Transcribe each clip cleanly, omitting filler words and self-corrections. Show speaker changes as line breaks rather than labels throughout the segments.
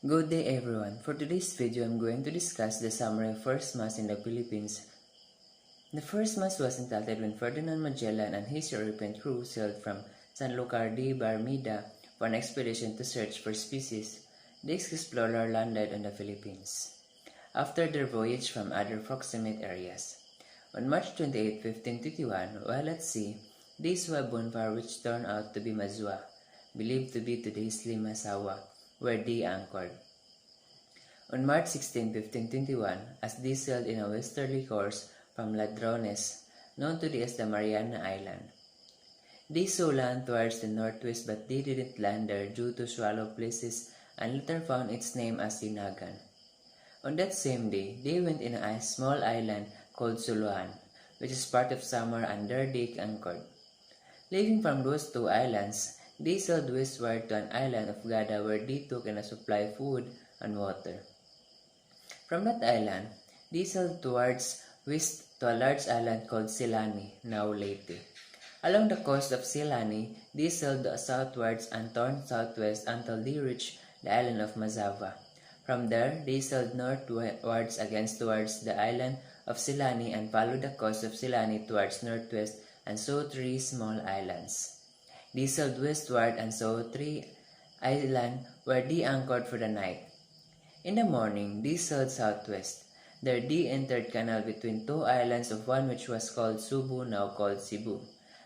Good day everyone. For today's video, I'm going to discuss the summary of First Mass in the Philippines. The First Mass was entitled when Ferdinand Magellan and his European crew sailed from Sanlúcar de Barrameda for an expedition to search for species. This explorer landed on the Philippines after their voyage from other proximate areas. On March 28, 1521, while at sea, they saw a bonfire which turned out to be Mazua, believed to be today's Limasawa, where they anchored. On March 16, 1521, as they sailed in a westerly course from Ladrones, known today as the Mariana Island, they saw land towards the northwest, but they didn't land there due to shallow places and later found its name as Sinagan. On that same day, they went in a small island called Suluan, which is part of Samar, and there they anchored. Leaving from those two islands, they sailed westward to an island of Gada where they took in a supply of food and water. From that island, they sailed towards west to a large island called Silani, now Leyte. Along the coast of Silani, they sailed southwards and turned southwest until they reached the island of Mazava. From there, they sailed northwards again towards the island of Silani and followed the coast of Silani towards northwest and saw three small islands. They sailed westward and saw three islands where they anchored for the night. In the morning, they sailed southwest. There they entered canal between two islands, of one which was called Subu, now called Cebu,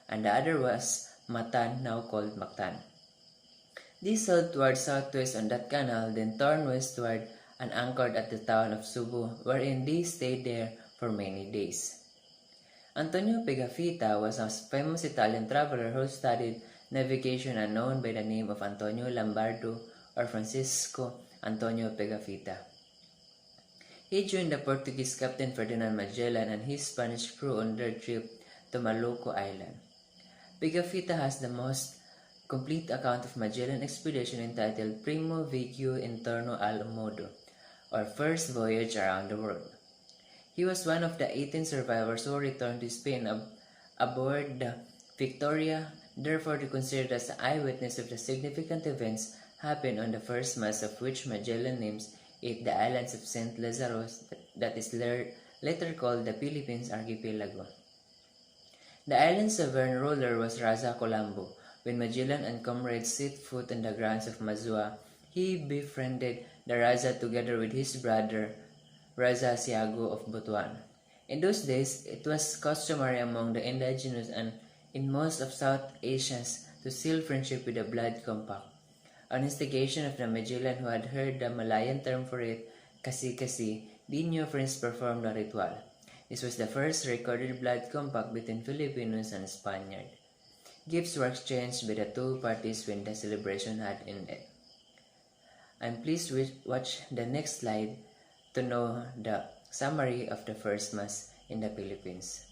and the other was Matan, now called Mactan. They sailed towards southwest on that canal, then turned westward and anchored at the town of Subu, wherein they stayed there for many days. Antonio Pigafetta was a famous Italian traveler who studied navigation and known by the name of Antonio Lombardo or Francisco Antonio Pigafetta. He joined the Portuguese Captain Ferdinand Magellan and his Spanish crew on their trip to Maluku Island. Pigafetta has the most complete account of Magellan expedition entitled Primo Viaggio Intorno al Mondo, or First Voyage Around the World. He was one of the 18 survivors who returned to Spain aboard the Victoria, therefore considered as an eyewitness of the significant events happened on the First Mass, of which Magellan names it the islands of St. Lazarus, that is later called the Philippines Archipelago. The island's sovereign ruler was Raza Colombo. When Magellan and comrades set foot on the grounds of Mazua, he befriended the Raza together with his brother Raza Siago of Butuan. In those days, it was customary among the indigenous and in most of South Asia to seal friendship with a blood compact. On instigation of the Magellan, who had heard the Malayan term for it, kasi-kasi, the new friends performed a ritual. This was the first recorded blood compact between Filipinos and Spaniards. Gifts were exchanged by the two parties when the celebration had ended. And please watch the next slide to know the summary of the First Mass in the Philippines.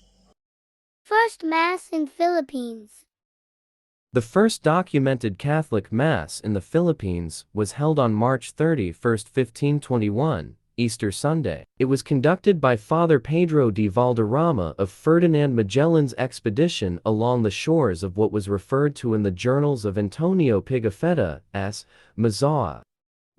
First Mass in Philippines.
The first documented Catholic Mass in the Philippines was held on March 31, 1521, Easter Sunday. It was conducted by Father Pedro de Valderrama of Ferdinand Magellan's expedition along the shores of what was referred to in the journals of Antonio Pigafetta as Mazawa.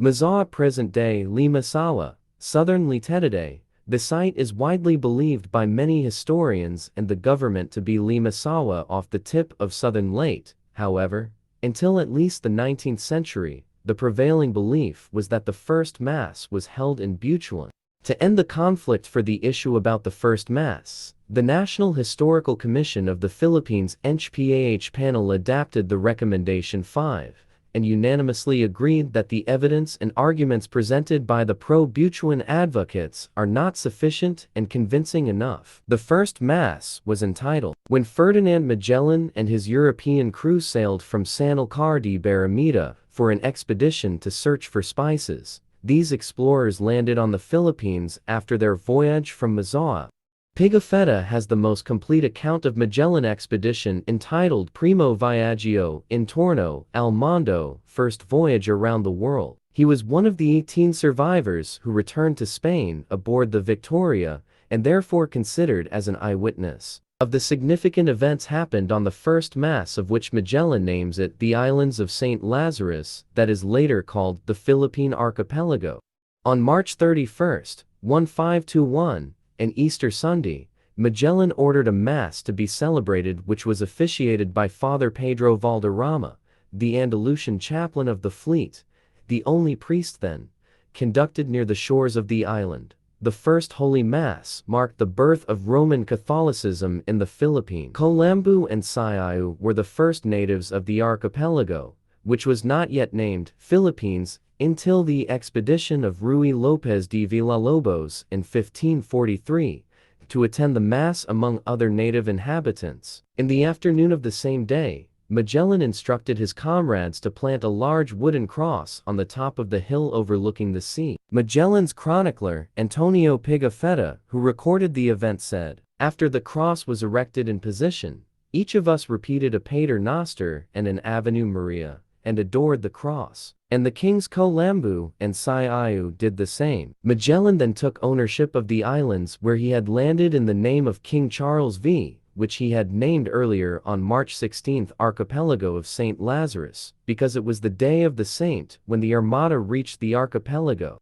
Mazawa, present-day Limasawa, southern Leyte. The site is widely believed by many historians and the government to be Limasawa off the tip of southern Leyte. However, until at least the 19th century, the prevailing belief was that the First Mass was held in Butuan. To end the conflict for the issue about the First Mass, the National Historical Commission of the Philippines NHPAH panel adapted the Recommendation 5 and unanimously agreed that the evidence and arguments presented by the pro-Butuan advocates are not sufficient and convincing enough. The First Mass was entitled, "When Ferdinand Magellan and his European crew sailed from Sanlúcar de Barrameda for an expedition to search for spices, these explorers landed on the Philippines after their voyage from Mazawa." Pigafetta has the most complete account of Magellan expedition entitled Primo Viaggio Intorno al Mondo, First Voyage Around the World. He was one of the 18 survivors who returned to Spain aboard the Victoria and therefore considered as an eyewitness. of the significant events happened on the first Mass, of which Magellan names it the Islands of St. Lazarus, that is later called the Philippine Archipelago. On March 31st, 1521, an Easter Sunday, Magellan ordered a Mass to be celebrated, which was officiated by Father Pedro Valderrama, the Andalusian chaplain of the fleet, the only priest then, conducted near the shores of the island. The first Holy Mass marked the birth of Roman Catholicism in the Philippines. Colambu and Siau were the first natives of the archipelago, which was not yet named Philippines until the expedition of Ruy Lopez de Villalobos in 1543, to attend the Mass among other native inhabitants. In the afternoon of the same day, Magellan instructed his comrades to plant a large wooden cross on the top of the hill overlooking the sea. Magellan's chronicler, Antonio Pigafetta, who recorded the event, said, "After the cross was erected in position, each of us repeated a Pater Noster and an Ave Maria, and adored the cross. And the kings Colambu and Siau did the same." Magellan then took ownership of the islands where he had landed in the name of King Charles V, which he had named earlier on March 16 Archipelago of St. Lazarus, because it was the day of the saint when the Armada reached the archipelago.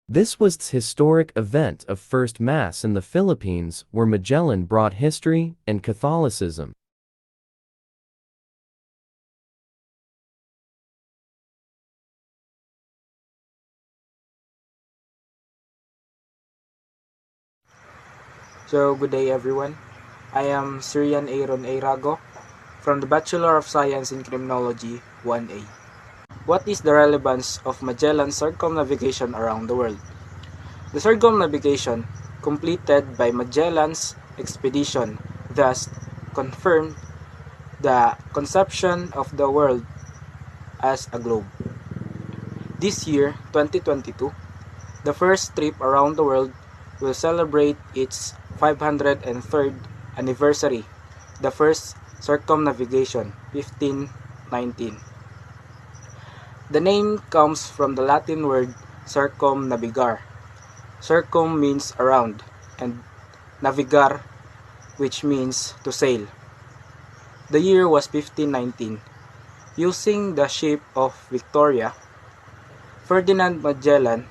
This was the historic event of First Mass in the Philippines, where Magellan brought history and Catholicism.
So, good day everyone. I am Syrian Aaron Airago from the Bachelor of Science in Criminology 1A. What is the relevance of Magellan's circumnavigation around the world? The circumnavigation completed by Magellan's expedition thus confirmed the conception of the world as a globe. This year, 2022, the first trip around the world will celebrate its 503rd anniversary, the first circumnavigation, 1519. The name comes from the Latin word circumnavigar. Circum means around, and navigar, which means to sail. The year was 1519. Using the ship of Victoria, Ferdinand Magellan,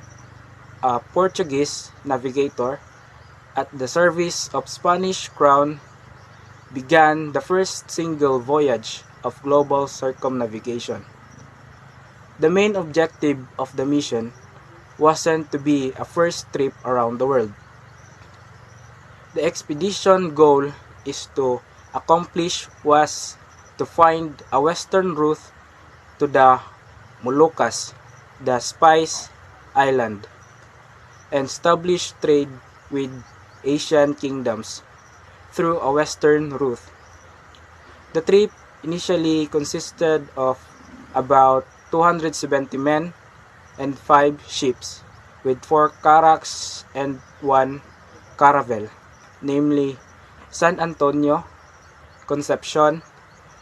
a Portuguese navigator at the service of Spanish crown, began the first single voyage of global circumnavigation. The main objective of the mission wasn't to be a first trip around the world. The expedition goal is to accomplish was to find a western route to the Moluccas, the Spice Island, and establish trade with Asian kingdoms through a western route. The trip initially consisted of about 270 men and 5 ships, with 4 carracks and 1 caravel, namely San Antonio, Concepcion,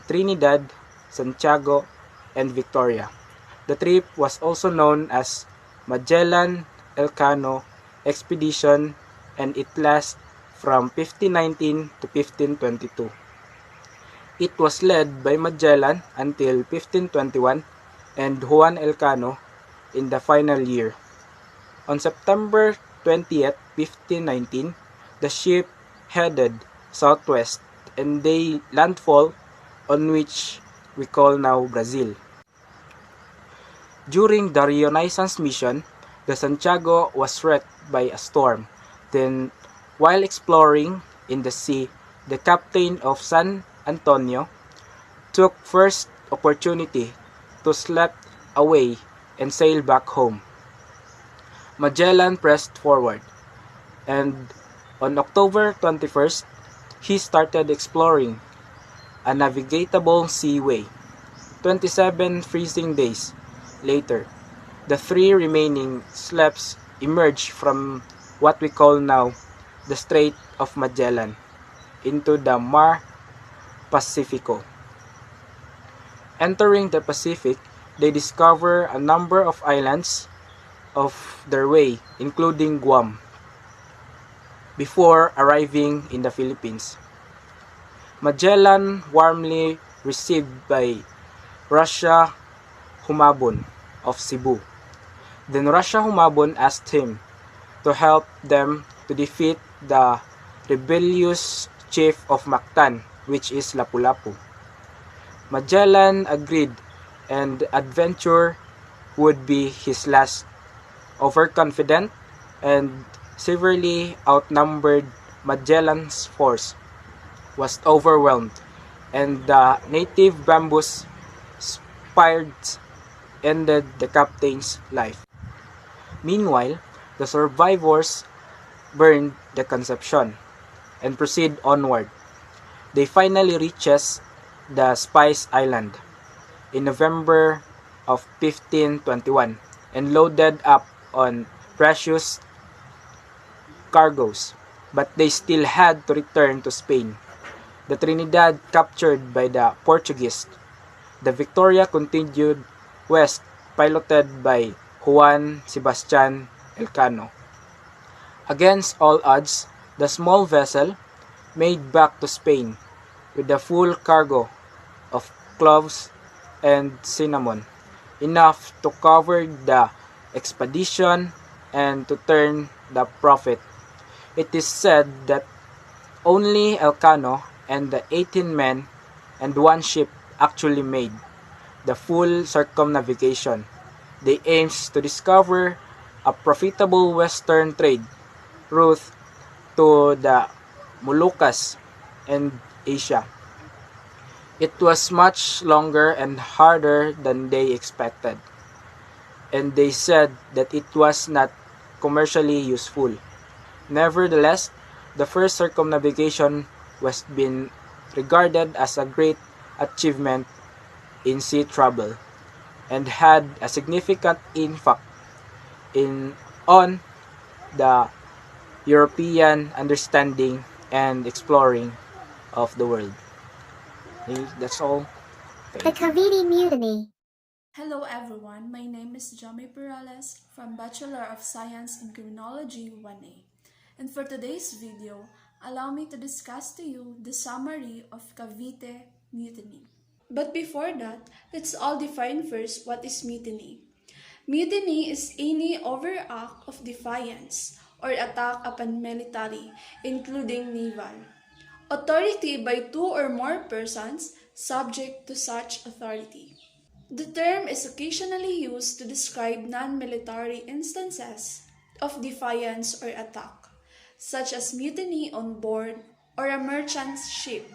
Trinidad, Santiago, and Victoria. The trip was also known as Magellan-Elcano Expedition, and it lasted from 1519 to 1522. It was led by Magellan until 1521 and Juan Elcano in the final year. On September 20th, 1519, the ship headed southwest and they landfall on which we call now Brazil. During the Renaissance mission, the Santiago was wrecked by a storm. Then, while exploring in the sea, the captain of San Antonio took first opportunity to slip away and sail back home. Magellan pressed forward, and on October 21st, he started exploring a navigable seaway. 27 freezing days later, the 3 remaining slips emerged from what we call now the Strait of Magellan into the Mar Pacifico. Entering the Pacific, they discover a number of islands of their way, including Guam, before arriving in the Philippines. Magellan warmly received by Russia Humabon of Cebu. Then Russia Humabon asked him to help them to defeat the rebellious chief of Mactan, which is Lapu-Lapu. Magellan agreed, and the adventure would be his last. Overconfident and severely outnumbered, Magellan's force was overwhelmed, and the native bamboos spears ended the captain's life. Meanwhile, the survivors burned the Concepcion and proceed onward. They finally reaches the Spice Island in November of 1521 and loaded up on precious cargoes, but they still had to return to Spain. The Trinidad captured by the Portuguese. The Victoria continued west, piloted by Juan Sebastian Elcano. Against all odds, the small vessel made back to Spain with a full cargo of cloves and cinnamon, enough to cover the expedition and to turn the profit. It is said that only Elcano and the 18 men and one ship actually made the full circumnavigation. They aims to discover a profitable western trade route to the Moluccas and Asia. It was much longer and harder than they expected, and they said that it was not commercially useful. Nevertheless, the first circumnavigation was been regarded as a great achievement in sea travel and had a significant impact on the European understanding and exploring of the world. Okay, that's all.
The Cavite Mutiny.
Hello everyone, my name is Jami Perales from Bachelor of Science in Criminology 1A. And for today's video, allow me to discuss to you the summary of Cavite Mutiny. But before that, let's all define first what is mutiny. Mutiny is any overact of defiance or attack upon military, including naval authority by two or more persons subject to such authority. The term is occasionally used to describe non-military instances of defiance or attack, such as mutiny on board or a merchant's ship,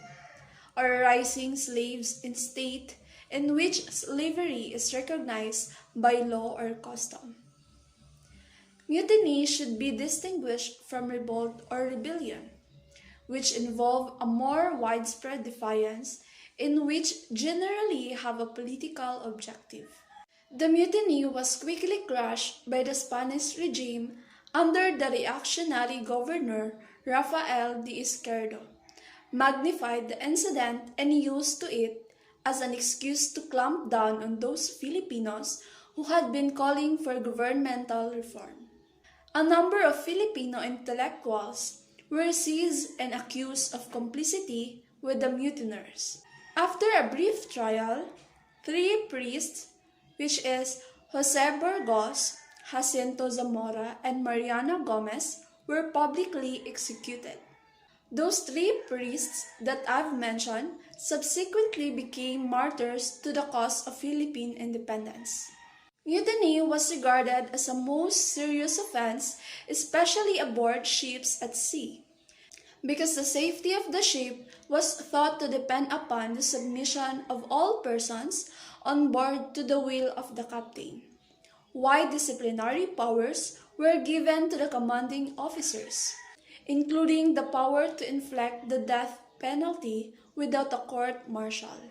or arising slaves in state in which slavery is recognized by law or custom. Mutiny should be distinguished from revolt or rebellion, which involve a more widespread defiance in which generally have a political objective. The mutiny was quickly crushed by the Spanish regime under the reactionary governor Rafael de Izquierdo, magnified the incident and used to it as an excuse to clamp down on those Filipinos who had been calling for governmental reform. A number of Filipino intellectuals were seized and accused of complicity with the mutineers. After a brief trial, 3 priests, which is Jose Burgos, Jacinto Zamora, and Mariana Gomez, were publicly executed. Those 3 priests that I've mentioned subsequently became martyrs to the cause of Philippine independence. Mutiny was regarded as a most serious offense, especially aboard ships at sea, because the safety of the ship was thought to depend upon the submission of all persons on board to the will of the captain. Wide disciplinary powers were given to the commanding officers, including the power to inflict the death penalty without a court-martial.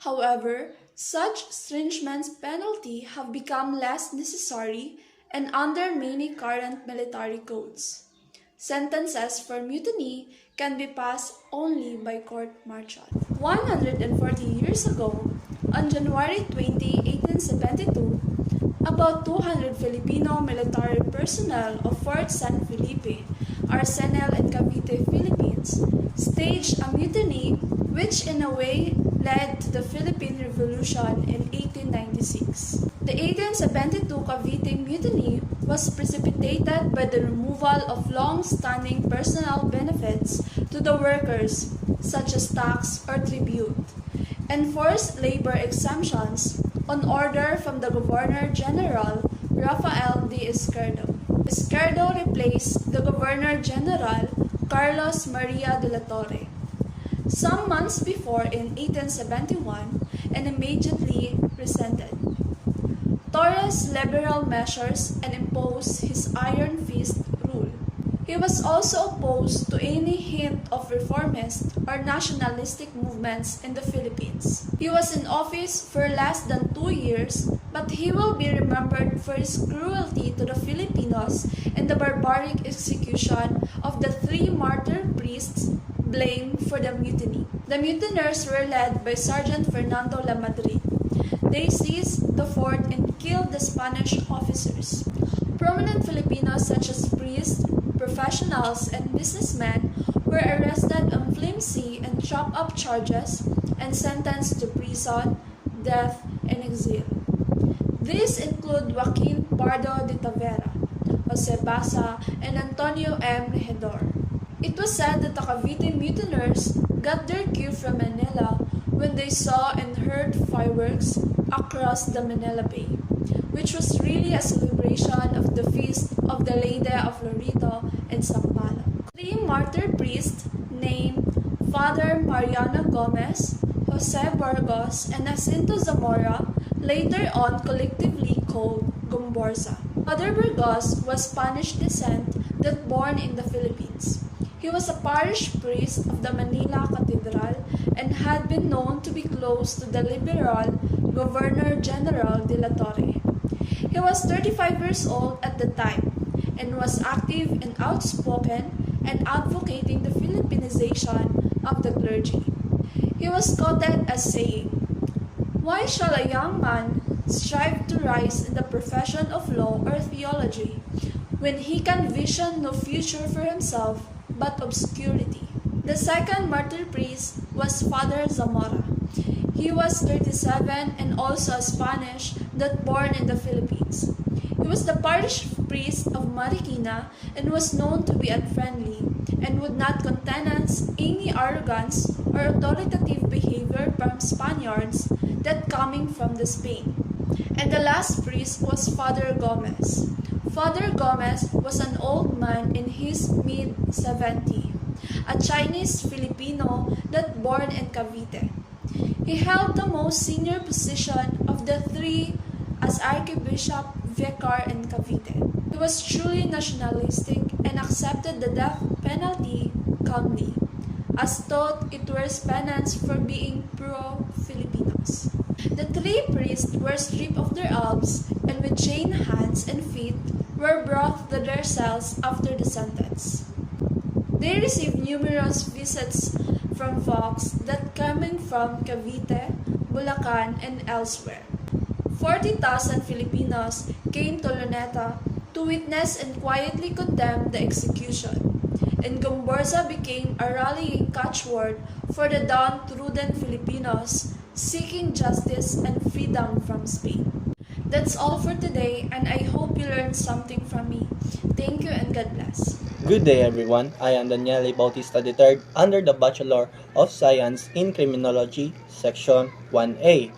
However, such stringent penalties have become less necessary and under many current military codes. Sentences for mutiny can be passed only by court-martial. 140 years ago, on January 20, 1872, about 200 Filipino military personnel of Fort San Felipe, Arsenal, and Cavite, Philippines, staged a mutiny which in a way led to the Philippine Revolution in 1896. The 1872 Cavite Mutiny was precipitated by the removal of long-standing personal benefits to the workers, such as tax or tribute, and forced labor exemptions on order from the Governor-General Rafael D. Izquierdo. Izquierdo replaced the Governor-General Carlos Maria de la Torre some months before in 1871 and immediately resented Torres' liberal measures and imposed his iron fist rule. He was also opposed to any hint of reformist or nationalistic movements in the Philippines. He was in office for less than 2 years, but he will be remembered for his cruelty to the Filipinos and the barbaric execution of the 3 martyr priests blamed for the mutiny. The mutineers were led by Sergeant Fernando Lamadrid. They seized the fort and killed the Spanish officers. Prominent Filipinos such as priests, professionals, and businessmen were arrested on flimsy and chop-up charges and sentenced to prison, death, and exile. These include Joaquin Pardo de Tavera, Jose Basa, and Antonio M. Regidor. It was said that the Cavite mutineers got their cue from Manila when they saw and heard fireworks across the Manila Bay, which was really a celebration of the feast of the Lady of Lorito and Sampaloc. 3 martyr priests named Father Mariano Gomez, Jose Burgos, and Jacinto Zamora, later on collectively called Gomborza. Father Burgos was Spanish descent that born in the Philippines. He was a parish priest of the Manila Cathedral and had been known to be close to the liberal Governor-General de la Torre. He was 35 years old at the time and was active and outspoken and advocating the Filipinization of the clergy. He was quoted as saying, "Why shall a young man strive to rise in the profession of law or theology when he can vision no future for himself but obscurity?" The second martyr priest was Father Zamora. He was 37 and also a Spanish that born in the Philippines. He was the parish priest of Marikina and was known to be unfriendly and would not countenance any arrogance or authoritative behavior from Spaniards that coming from the Spain. And the last priest was Father Gomez. Father Gomez was an old man in his mid-70s, a Chinese Filipino that born in Cavite. He held the most senior position of the 3 as Archbishop Vicar in Cavite. He was truly nationalistic and accepted the death penalty calmly, as thought it was penance for being pro-Filipinos. The 3 priests were stripped of their albs and with chained hands and feet were brought to their cells after the sentence. They received numerous visits from folks that coming from Cavite, Bulacan, and elsewhere. 40,000 Filipinos came to Luneta to witness and quietly condemn the execution, and Gomborza became a rallying catchword for the downtrodden Filipinos seeking justice and freedom from Spain. That's all for today, and I hope you learned something from me. Thank you and God bless.
Good day everyone, I am Daniele Bautista III under the Bachelor of Science in Criminology, Section 1A.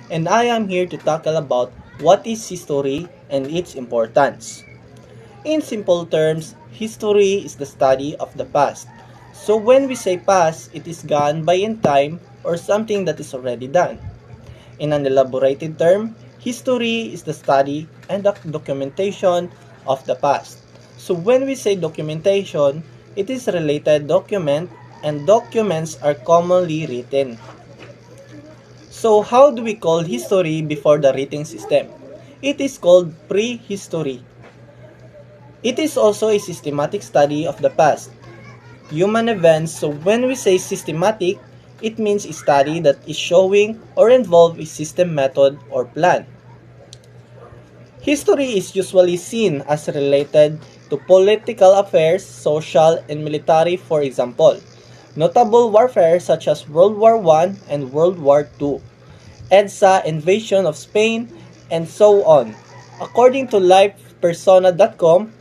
And I am here to tackle about what is history and its importance. In simple terms, history is the study of the past. So when we say past, it is gone by in time or something that is already done. In an elaborated term, history is the study and the documentation of the past. So when we say documentation, it is related document and documents are commonly written. So how do we call history before the writing system? It is called prehistory. It is also a systematic study of the past, human events. So when we say systematic, it means a study that is showing or involve a system, method, or plan. History is usually seen as related to political affairs, social, and military, for example. Notable warfare such as World War I and World War II, EDSA invasion of Spain, and so on. According to lifepersona.com,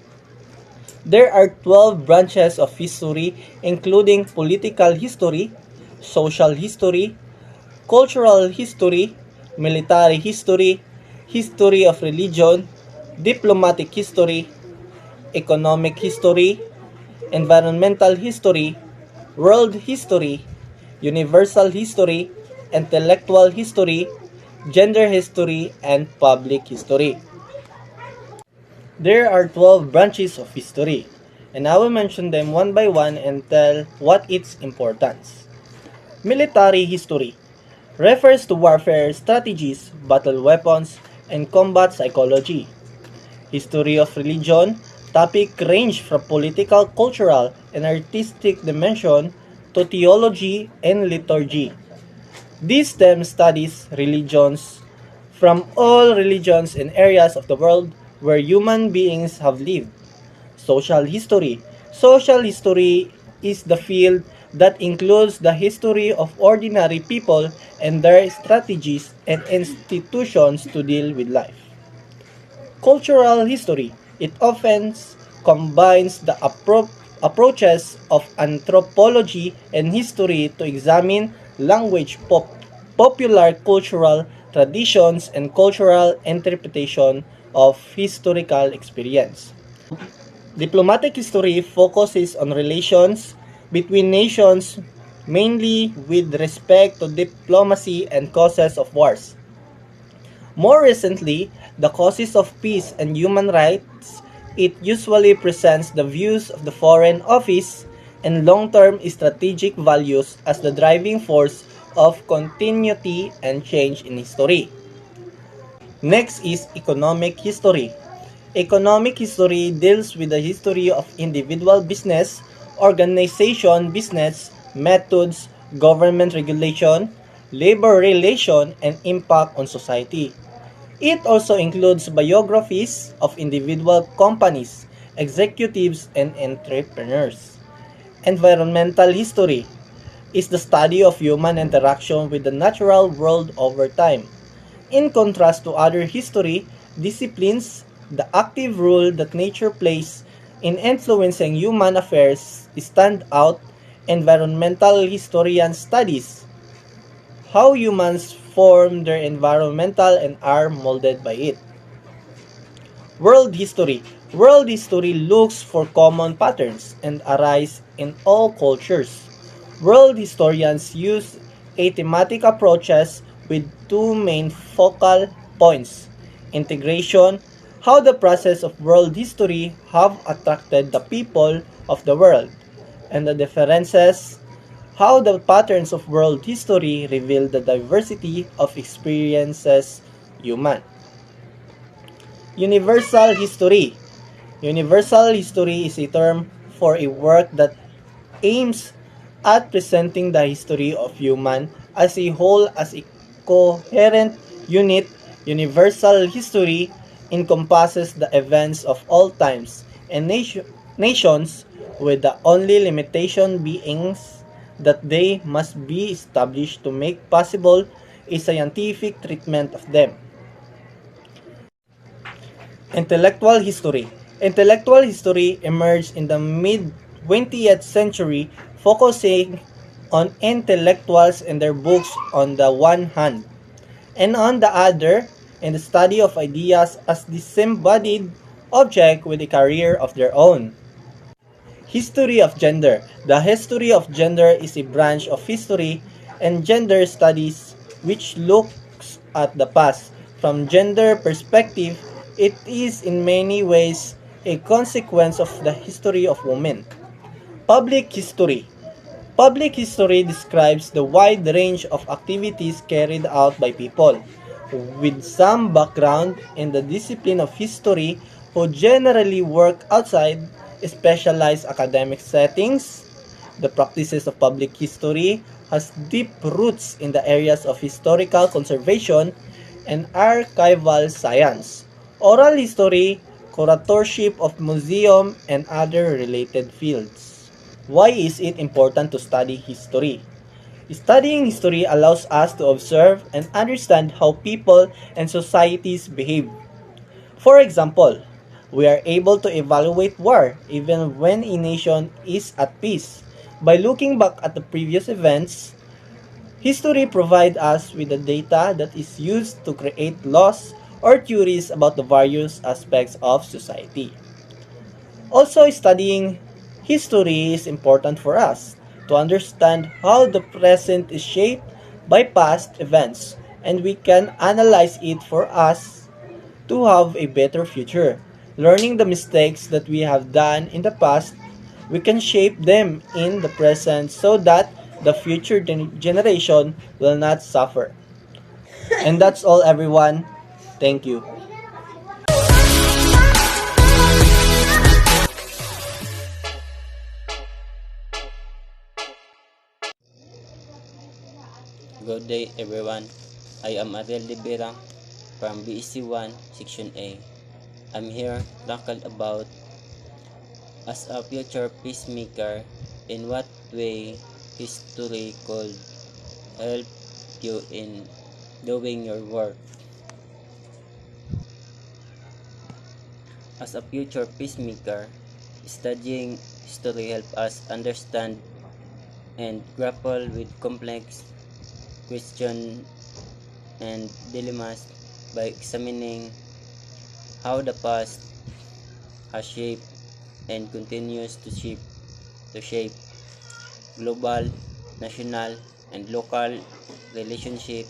there are 12 branches of history including political history, social history, cultural history, military history, history of religion, diplomatic history, economic history, environmental history, world history, universal history, intellectual history, gender history, and public history. There are 12 branches of history, and I will mention them one by one and tell what its importance. Military history refers to warfare strategies, battle weapons, and combat psychology. History of religion topic range from political, cultural, and artistic dimension to theology and liturgy. This STEM studies religions from all religions and areas of the world where human beings have lived. Social history. Social history is the field that includes the history of ordinary people and their strategies and institutions to deal with life. Cultural history. It often combines the approaches of anthropology and history to examine language, popular cultural traditions, and cultural interpretation of historical experience. Diplomatic history focuses on relations between nations, mainly with respect to diplomacy and causes of wars. More recently, the causes of peace and human rights, it usually presents the views of the Foreign Office and long-term strategic values as the driving force of continuity and change in history. Next is economic history. Economic history deals with the history of individual business, organization business, methods, government regulation, labor relation, and impact on society. It also includes biographies of individual companies, executives, and entrepreneurs. Environmental history is the study of human interaction with the natural world over time. In contrast to other history disciplines, the active role that nature plays in influencing human affairs stand out. Environmental historian studies how humans form their environmental and are molded by it. World history. World history looks for common patterns and arise in all cultures. World historians use a thematic approaches with two main focal points. Integration, how the process of world history have attracted the people of the world, and the differences, how the patterns of world history reveal the diversity of experiences human. Universal history. Universal history is a term for a work that aims at presenting the history of human as a whole as a coherent unit. Universal history encompasses the events of all times and nations, with the only limitation being that they must be established to make possible a scientific treatment of them. Intellectual history. Intellectual history emerged in the mid 20th century, focusing on intellectuals and their books on the one hand, and on the other, in the study of ideas as disembodied object with a career of their own. History of gender. The history of gender is a branch of history and gender studies which looks at the past. From gender perspective, it is in many ways a consequence of the history of women. Public history. Public history describes the wide range of activities carried out by people with some background in the discipline of history who generally work outside specialized academic settings. The practices of public history has deep roots in the areas of historical conservation and archival science, oral history, curatorship of museum, and other related fields. Why is it important to study history? Studying history allows us to observe and understand how people and societies behave. For example, we are able to evaluate war even when a nation is at peace. By looking back at the previous events, history provides us with the data that is used to create laws or theories about the various aspects of society. Also, studying history is important for us to understand how the present is shaped by past events, and we can analyze it for us to have a better future. Learning the mistakes that we have done in the past, we can shape them in the present so that the future generation will not suffer. And that's all, everyone. Thank you.
Good day everyone. I am Ariel Libera from BEC1 Section A. I'm here to talk about as a future peacemaker in what way history could help you in doing your work. As a future peacemaker, studying history helps us understand and grapple with complex questions and dilemmas by examining how the past has shaped and continues to shape global, national, and local relationship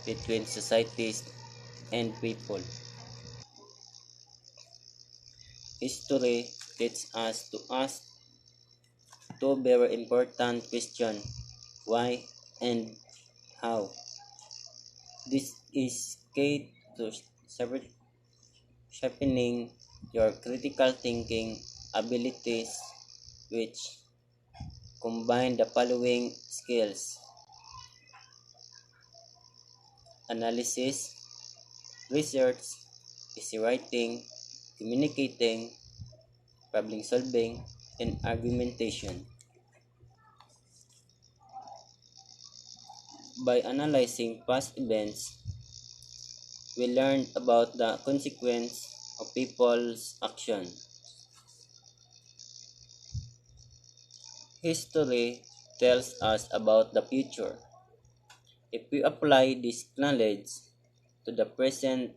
between societies and people. History teaches us to ask two very important questions: why and how. This is key to sharpening your critical thinking abilities, which combine the following skills: analysis, research, essay writing, communicating, problem solving, and argumentation. By analyzing past events, we learned about the consequence of people's action. History tells us about the future. If we apply this knowledge to the present,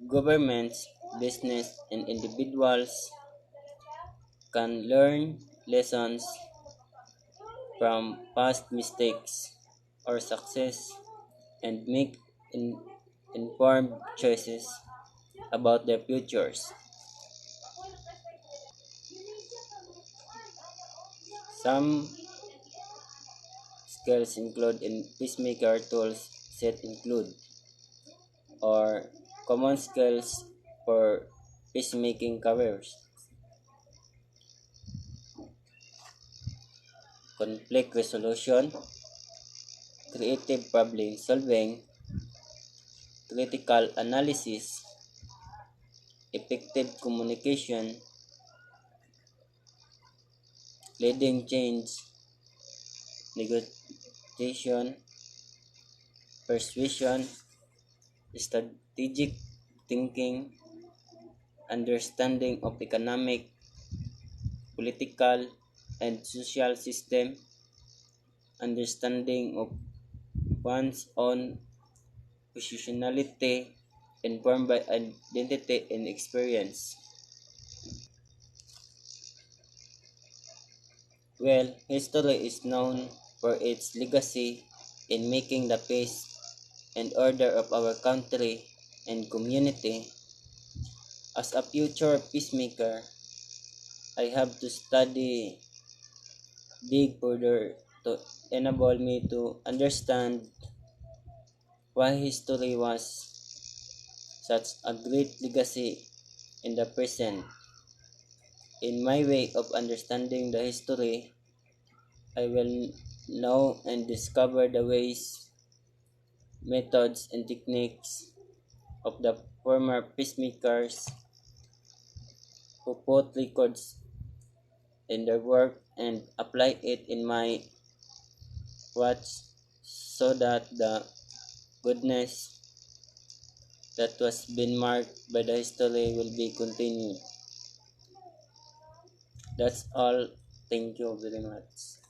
governments, business, and individuals can learn lessons from past mistakes or success and make informed choices about their futures. Some skills include in peacemaker tools set include or common skills for peacemaking careers: conflict resolution, creative problem solving, critical analysis, effective communication, leading change, negotiation, persuasion, strategic thinking, understanding of economic, political, and social system, understanding of one's own positionality, informed by identity and experience. Well, history is known for its legacy in making the peace and order of our country and community. As a future peacemaker, I have to study dig further to enable me to understand why history was such a great legacy in the present. In my way of understanding the history, I will know and discover the ways, methods, and techniques of the former peacemakers who put records in their work and apply it in my watch so that the goodness that was been marked by the history will be continued. That's all. Thank you very much.